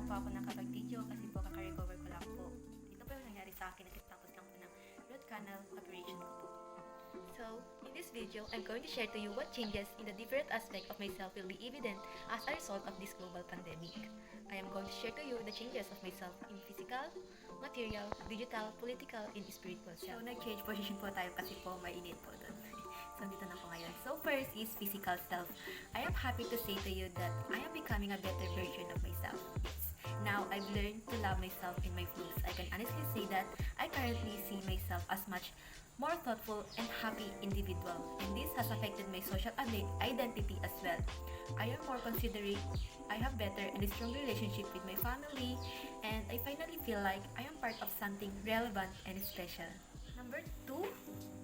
lang po ako nakapag-video kasi po kaka-recover ko lang po. Ito po yung nangyari sa akin, nakitapos lang po ng root canal operation ko po. So, in this video, I'm going to share to you what changes in the different aspect of myself will be evident as a result of this global pandemic. I am going to share to you the changes of myself in physical, material, digital, political, and spiritual self. So, nag-change position po tayo kasi po mainit po doon. So, dito na po ngayon. So, first is physical self. I am happy to say to you that I am becoming a better version of myself. Now, I've learned to love myself in my flaws. I can honestly say that I currently see myself as much more thoughtful and happy individual, and this has affected my social identity as well. I am more considerate, I have better and stronger relationship with my family, and I finally feel like I am part of something relevant and special. Number 2,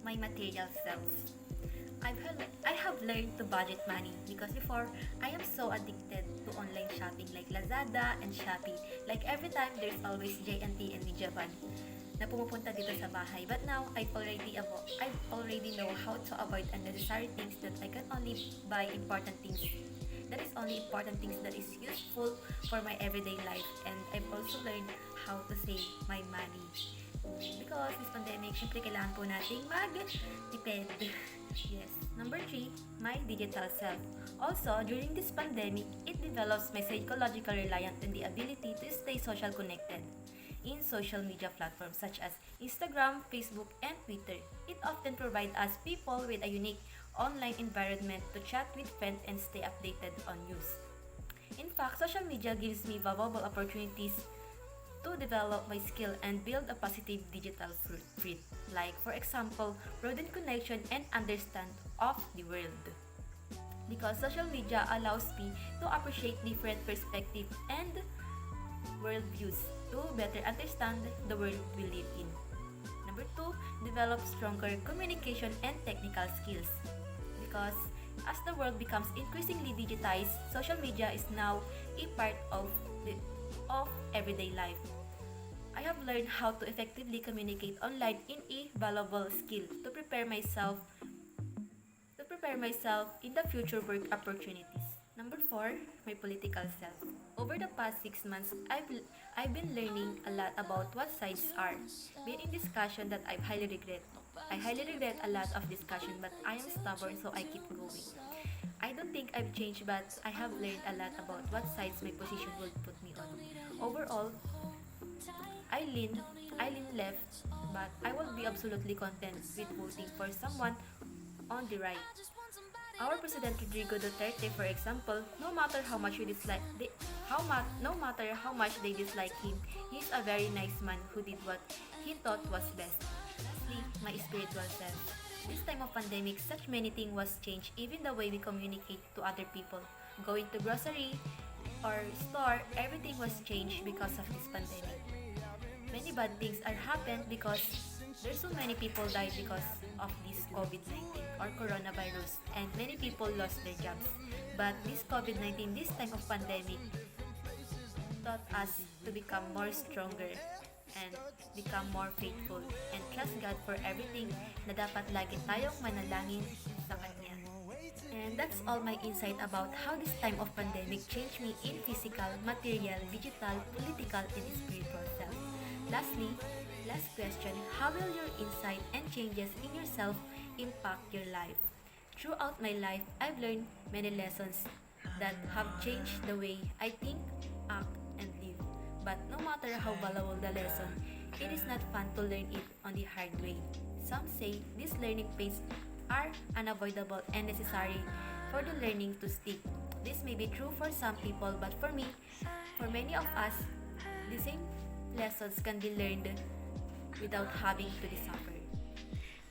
my material self. I have learned to budget money because before, I am so addicted to online shopping like Lazada and Shopee. Like every time, there's always J&T and Nijaban na pumupunta dito sa bahay. But now, I already know how to avoid unnecessary things that I can only buy important things. That is only important things that is useful for my everyday life. And I've also learned how to save my money. Because this pandemic, syempre kailangan po nating mag-tipid. Yes. Number 3, my digital self. Also, during this pandemic, it develops my psychological reliance on the ability to stay social connected in social media platforms such as Instagram, Facebook, and Twitter. It often provides us people with a unique online environment to chat with friends and stay updated on news. In fact, social media gives me valuable opportunities to develop my skill and build a positive digital footprint, like for example, broaden connection and understand of the world. Because social media allows me to appreciate different perspectives and worldviews to better understand the world we live in. Number 2, develop stronger communication and technical skills. Because as the world becomes increasingly digitized, social media is now a part of everyday life. I have learned how to effectively communicate online in a valuable skill to prepare myself in the future work opportunities. Number 4, my political self. Over the past 6 months, I've been learning a lot about what sides are. Been in discussion that I highly regret. I highly regret a lot of discussion, but I am stubborn, so I keep going. I don't think I've changed, but I have learned a lot about what sides my position will put me on. Overall, I lean left, but I will be absolutely content with voting for someone on the right. Our President Rodrigo Duterte, for example, no matter how much they dislike him, he's a very nice man who did what he thought was best. Lastly, my spiritual self. This time of pandemic, such many things was changed, even the way we communicate to other people. Going to grocery or store, everything was changed because of this pandemic. Many bad things are happened because there's so many people died because of this COVID-19 or coronavirus, and many people lost their jobs. But this COVID-19, this time of pandemic, taught us to become more stronger and become more faithful and trust God for everything na dapat lagi tayong manalangin sa Kanya. And that's all my insight about how this time of pandemic changed me in physical, material, digital, political, and spiritual self. Lastly, last question, how will your insight and changes in yourself impact your life? Throughout my life, I've learned many lessons that have changed the way I think, act, and live. But no matter how valuable the lesson, it is not fun to learn it on the hard way. Some say these learning pains are unavoidable and necessary for the learning to stick. This may be true for some people, but for me, for many of us, the same lessons can be learned without having to suffer.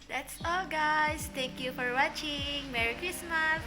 That's all, guys. Thank you for watching. Merry Christmas!